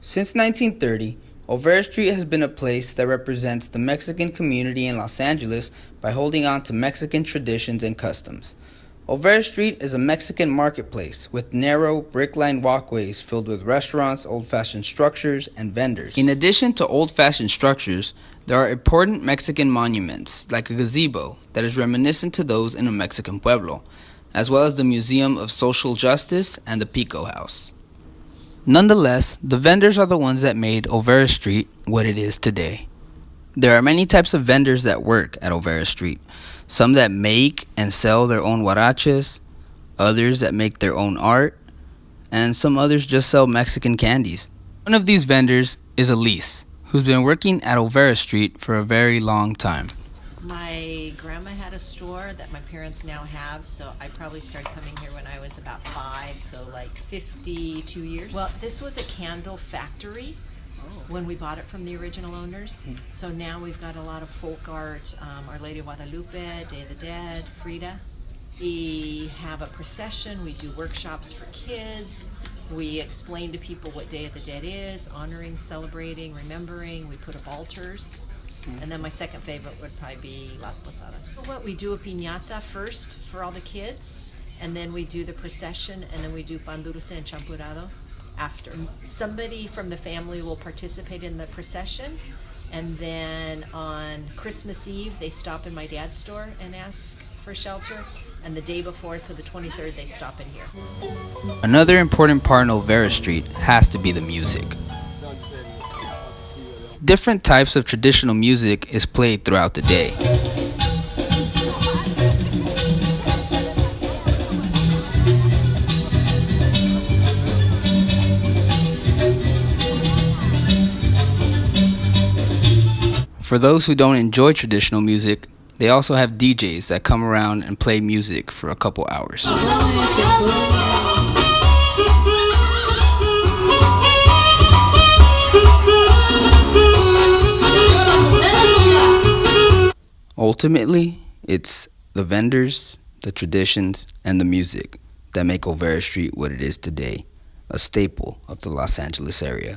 Since 1930, Olvera Street has been a place that represents the Mexican community in Los Angeles by holding on to Mexican traditions and customs. Olvera Street is a Mexican marketplace with narrow, brick-lined walkways filled with restaurants, old-fashioned structures, and vendors. In addition to old-fashioned structures, there are important Mexican monuments, like a gazebo that is reminiscent to those in a Mexican pueblo, as well as the Museum of Social Justice and the Pico House. Nonetheless, the vendors are the ones that made Olvera Street what it is today. There are many types of vendors that work at Olvera Street. Some that make and sell their own huaraches, others that make their own art, and some others just sell Mexican candies. One of these vendors is Elise, who's been working at Olvera Street for a very long time. My grandma had a store that my parents now have, so I probably started coming here when I was about 5, so like 52 years. Well, this was a candle factory when we bought it from the original owners. So now we've got a lot of folk art, Our Lady of Guadalupe, Day of the Dead, Frida. We have a procession, we do workshops for kids, we explain to people what Day of the Dead is, honoring, celebrating, remembering, we put up altars. And then my second favorite would probably be Las Posadas. So what, we do a piñata first for all the kids, and then we do the procession, and then we do pan dulce and champurrado after. Somebody from the family will participate in the procession, and then on Christmas Eve, they stop in my dad's store and ask for shelter, and the day before, so the 23rd, they stop in here. Another important part in Olvera Street has to be the music. Different types of traditional music is played throughout the day. For those who don't enjoy traditional music, they also have DJs that come around and play music for a couple hours. Ultimately, it's the vendors, the traditions, and the music that make Olvera Street what it is today, a staple of the Los Angeles area.